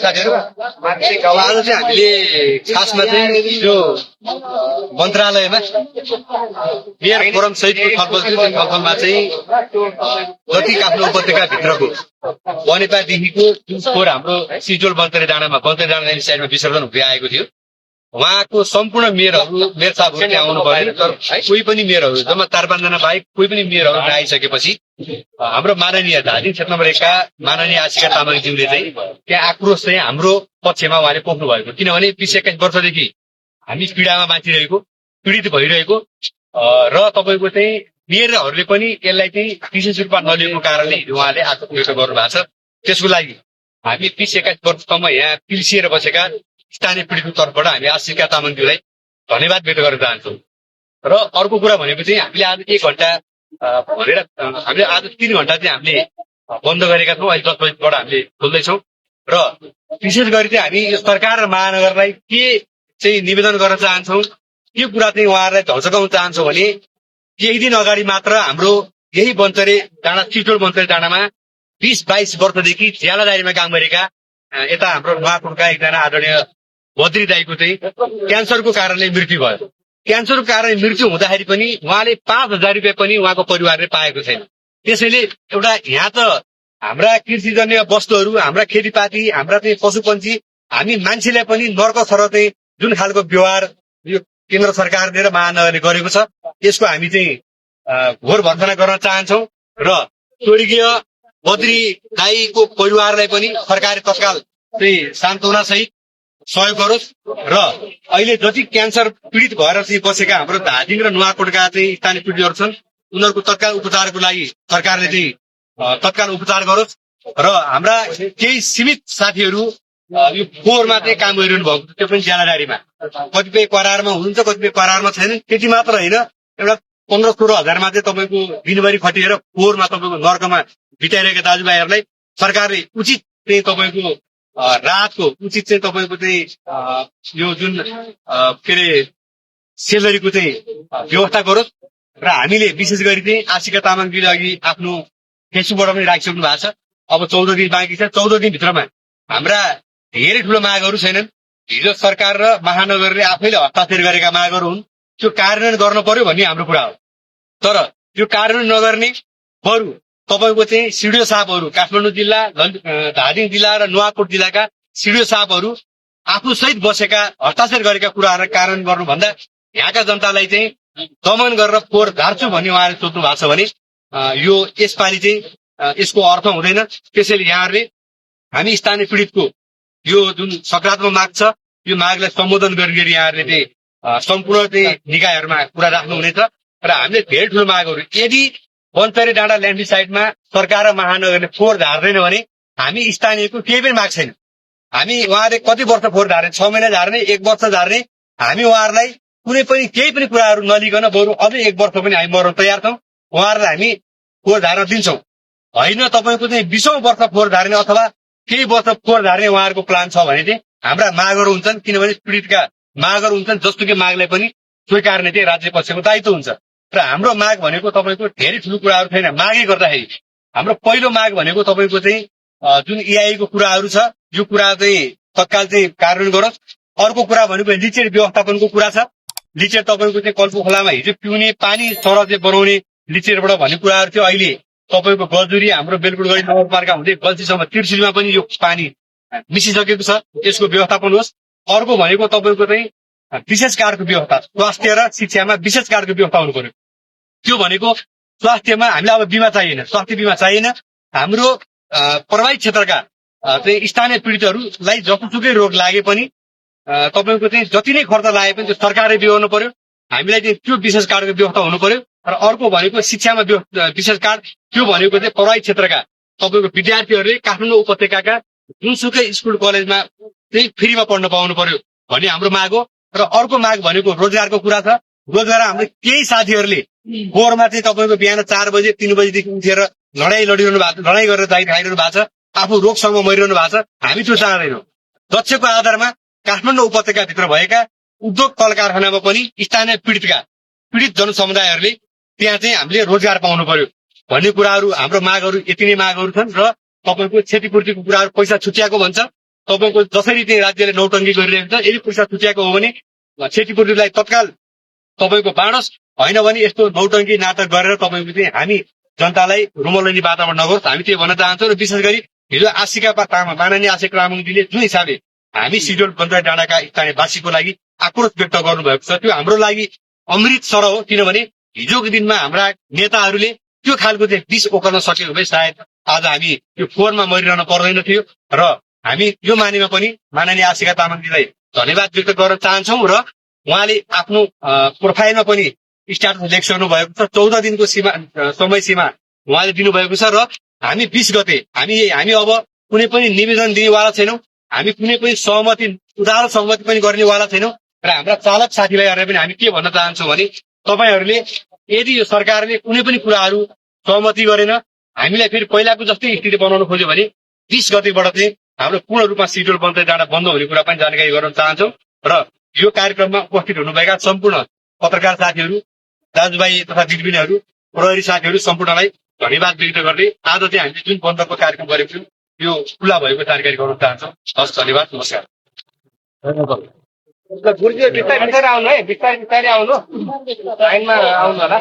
साथीहरू आज चाहिँ हामीले खासमा चाहिँ यो मन्त्रालयमा मेयर फोरम सहितको छलफलमा चाहिँ जति काठमाडौँ उपत्यकाभित्रको बनेपादेखिको फोहोर हाम्रो सिजोल बन्तरे डाँडामा साइडमा विसर्जन हुँदै आएको थियो। उहाँको सम्पूर्ण मेयर साहबहरू त्यहाँ आउनु पर्यो, तर कोही पनि मेयरहरू जम्मा 4-5 जना बाहेक कोही पनि मेयरहरू नआइसकेपछि हाम्रो माननीय धादिङ क्षेत्र नम्बर 1 का माननीय आशिका तामाङज्यूले चाहिँ त्यहाँ आक्रोश चाहिँ हाम्रो पक्षमा उहाँले पोख्नु भएको। किनभने 20-21 वर्षदेखि हामी पीडित भइरहेको र तपाईँको चाहिँ मेयरहरूले पनि यसलाई चाहिँ विशेष रूपमा नलिएको कारणले उहाँले आक्रोश व्यक्त गर्नु भएको छ। त्यसको लागि हामी 20-21 वर्षसम्म यहाँ पिल्सिएर बसेका स्थानीय पीडितको तर्फबाट हामी आशिका तामाङज्यूलाई धन्यवाद व्यक्त गर्न चाहन्छौँ। र अर्को कुरा भनेपछि हामीले आज 1 घण्टा भनेर हामीले आज 3 घण्टा चाहिँ हामीले बन्द गरेका छौँ। अहिले 10 बजीबाट हामीले खोल्दैछौँ र विशेष गरी चाहिँ हामी यो सरकार र महानगरलाई के चाहिँ निवेदन गर्न चाहन्छौँ, के कुरा चाहिँ उहाँहरूलाई झल्काउन चाहन्छौँ भने केही दिन अगाडि मात्र हाम्रो यही बन्तरे डाँडा चिटोल बन्तरे डाँडामा 20-22 वर्षदेखि ज्यालादारीमा काम गरेका यता हाम्रो नुवाकोटका एकजना आदरणीय बद्री दाईको चाहिँ क्यान्सरको कारणले मृत्यु भयो। क्यान्सरको कारणले मृत्यु हुँदाखेरि पनि उहाँले 5,000 रुपियाँ पनि उहाँको परिवारले पाएको छैन। त्यसैले एउटा यहाँ त हाम्रा कृषिजन्य वस्तुहरू, हाम्रा खेतीपाती, हाम्रा चाहिँ पशुपन्छी, हामी मान्छेलाई पनि नर्क सर चाहिँ जुन खालको व्यवहार यो केन्द्र सरकारले र महानगरले गरेको छ, यसको हामी चाहिँ घोर भर्त्सना गर्न चाहन्छौँ र स्वर्गीय बद्री दाईको परिवारलाई पनि सरकारले तत्काल चाहिँ सान्त्वना सहित सहयोग गरोस् र अहिले जति क्यान्सर पीडित भएर चाहिँ बसेका हाम्रो धादिङ र नुवाकोटका चाहिँ स्थानीय पीडितहरू छन्, उनीहरूको तत्काल उपचारको लागि सरकारले चाहिँ तत्काल उपचार गरोस् र हाम्रा केही सीमित साथीहरू यो फोहोरमा चाहिँ काम गरिरहनु भएको छ, त्यो पनि ज्यालादारीमा कतिपय करारमा हुनुहुन्छ, कतिपय करारमा छैनन्। त्यति मात्र होइन, एउटा 15-16 हजारमा चाहिँ तपाईँको दिनभरि खटिएर फोहोरमा तपाईँको नर्कमा बिताइरहेका दाजुभाइहरूलाई सरकारले उचित चाहिँ तपाईँको राहतको उचित चाहिँ तपाईँको चाहिँ यो जुन के अरे सेलरीको चाहिँ व्यवस्था गरोस् र हामीले विशेष गरी चाहिँ आशिका तामाङजीले अघि आफ्नो फेसबुकबाट पनि राखिसक्नु भएको छ। अब 14 दिन बाँकी छ। 14 दिनभित्रमा हाम्रा धेरै ठुलो मागहरू छैनन्। हिजो सरकार र महानगरले आफैले हस्ताक्षर गरेका मागहरू हुन्, त्यो कार्यान्वयन गर्न पर्यो भन्ने हाम्रो कुरा हो। तर त्यो कार्यान्वयन नगर्ने बरु तपाईँको चाहिँ सिडिओ साहबहरू, काठमाडौँ जिल्ला, धादिङ जिल्ला र नुवाकोट जिल्लाका सिडिओ साहबहरू आफू सहित बसेका हस्ताक्षर गरेका कुराहरू कार्यान्वयन गर्नुभन्दा यहाँका जनतालाई चाहिँ दमन गरेर फोहोर झार्छु भन्ने उहाँले सोच्नु भएको छ भने यो यसपालि चाहिँ यसको अर्थ हुँदैन। त्यसैले यहाँहरूले हामी स्थानीय पीडितको यो जुन सकारात्मक माग छ, यो मागलाई सम्बोधन गरेर यहाँहरूले चाहिँ सम्पूर्ण चाहिँ निकायहरूमा कुरा राख्नुहुनेछ र हामीले धेरै ठुलो मागहरू, यदि बन्तरे डाँडा ल्यान्डी साइडमा सरकार र महानगरले फोहोर झार्दैन भने हामी स्थानीयको केही पनि माग छैन। हामी उहाँले कति वर्ष फोहोर झार्ने, 6 महिना झार्ने, 1 वर्ष झार्ने, हामी उहाँहरूलाई कुनै पनि केही पनि कुराहरू नलिकन बरु अझै 1 वर्ष पनि हामी मर्न तयार छौँ। उहाँहरूलाई हामी फोहोर झार्न दिन्छौँ। होइन तपाईँको चाहिँ 20औं वर्ष फोहोर झार्ने अथवा केही वर्ष फोहोर झार्ने उहाँहरूको प्लान छ भने चाहिँ हाम्रा मागहरू हुन्छन्। किनभने पीडितका मागहरू हुन्छन्, जसुकै मागलाई पनि स्वीकार्ने चाहिँ राज्य पक्षको दायित्व हुन्छ। र हाम्रो माग भनेको तपाईँको धेरै ठुलो कुराहरू छैन। मागै गर्दाखेरि हाम्रो पहिलो माग भनेको तपाईँको चाहिँ जुन EIA को कुराहरू छ, यो कुरा चाहिँ तत्काल चाहिँ कार्यान्वयन गरोस्। अर्को कुरा भनेको लिचेर व्यवस्थापनको कुरा छ। लिचेर तपाईँको चाहिँ कल्पो खोलामा हिजो पिउने पानी सर चाहिँ बनाउने लिचेरबाट भन्ने कुराहरू थियो। अहिले तपाईँको गजुरी हाम्रो बेलकुटगढी नगरपालिका हुँदै गल्तीसम्म त्रिशुलीमा पनि यो पानी मिसिसकेको छ, यसको व्यवस्थापन होस्। अर्को भनेको तपाईँको चाहिँ विशेष कार्यको व्यवस्था, स्वास्थ्य र शिक्षामा विशेष कार्यको व्यवस्था हुनु पर्यो। त्यो भनेको स्वास्थ्यमा हामीलाई अब बिमा चाहिएन, स्वास्थ्य बिमा चाहिएन। हाम्रो प्रभावित क्षेत्रका चाहिँ स्थानीय पीडितहरूलाई जतिसुकै रोग लागे पनि तपाईँको चाहिँ जति नै खर्च लागे पनि त्यो सरकारले बिहोर्नु पर्यो। हामीलाई चाहिँ त्यो विशेष कार्डको व्यवस्था हुनु पर्यो। र अर्को भनेको शिक्षामा विशेष कार्ड, त्यो भनेको चाहिँ प्रभावित क्षेत्रका तपाईँको विद्यार्थीहरूले काठमाडौँ उपत्यकाका जुनसुकै स्कुल कलेजमा चाहिँ फ्रीमा पढ्न पाउनु पर्यो भन्ने हाम्रो माग हो। र अर्को माग भनेको रोजगारको कुरा छ। रोजगार हाम्रो केही साथीहरूले बोरमा चाहिँ तपाईँको बिहान 4 बजे 3 बजेदेखि उठेर लडाई लडिरहनु भएको छ, लडाई गरेर खाइरहनु भएको छ, आफू रोगसँग मरिरहनु भएको छ। हामी त्यो चाहँदैनौँ। दक्षको आधारमा काठमाडौँ उपत्यकाभित्र भएका उद्योग कल कारखानामा पनि स्थानीय पीडित जनसमुदायहरूले त्यहाँ चाहिँ हामीले रोजगार पाउनु पर्यो भन्ने कुराहरू हाम्रो मागहरू यति नै मागहरू छन् र तपाईँको क्षतिपूर्तिको कुराहरू पैसा छुट्याएको भन्छ तपाईँको जसरी चाहिँ राज्यले नौटङ्की गरिरहेको छ यदि पैसा छुट्याएको हो भने क्षतिपूर्तिलाई तत्काल तपाईँको बाँडोस् होइन भने यस्तो नौटङ्की नाटक गरेर तपाईँको चाहिँ हामी जनतालाई रुमलैनी वातावरण नगरोस् हामी त्यो भन्न चाहन्छौँ र विशेष गरी हिजो आशिका तामाङ माननीय आशिका तामाङजीले जुन हिसाबले हामी सिडोल पञ्चायत डाँडाका स्थानीयवासीको लागि आक्रोश व्यक्त गर्नुभएको छ त्यो हाम्रो लागि अमृत सर हो किनभने हिजोको दिनमा हाम्रा नेताहरूले त्यो खालको चाहिँ विष ओकल्न सकेको भए सायद आज हामी त्यो फोहोरमा मरिरहन पर्दैन थियो र हामी यो मानेमा पनि माननीय आशिका तामाङजीलाई धन्यवाद व्यक्त गर्न चाहन्छौँ र उहाँले आफ्नो प्रोफाइलमा पनि स्ट्याटस लेखिसक्नु भएको छ 14 दिनको समय सीमा उहाँले दिनुभएको छ र हामी 20 गते हामी अब कुनै पनि निवेदन दिनेवाला छैनौँ हामी कुनै पनि सहमति उधारो सहमति पनि गर्नेवाला छैनौँ र हाम्रा चालक साथीभाइहरूले पनि हामी के भन्न चाहन्छौँ भने तपाईँहरूले यदि यो सरकारले कुनै पनि कुराहरू सहमति गरेन हामीलाई फेरि पहिलाको जस्तै स्थिति बनाउन खोज्यो भने 20 गतेबाट चाहिँ हाम्रो पूर्ण रूपमा सिडोल पञ्चायत डाँडा बन्द हुने कुरा पनि जानकारी गराउन चाहन्छौँ र यो कार्यक्रममा उपस्थित हुनुभएका सम्पूर्ण पत्रकार साथीहरू दाजुभाइ तथा दिदीबहिनीहरू प्रहरी साथीहरू सम्पूर्णलाई धन्यवाद व्यक्त गर्दै आज चाहिँ हामीले जुन बन्दको कार्यक्रम गरेको छौँ यो खुला भएको जानकारी गराउन चाहन्छौँ हस् धन्यवाद नमस्कार गुरुजी बिस्तारै बिस्तारै आउनु है बिस्तारै बिस्तारै आउनु लाइनमा आउनु होला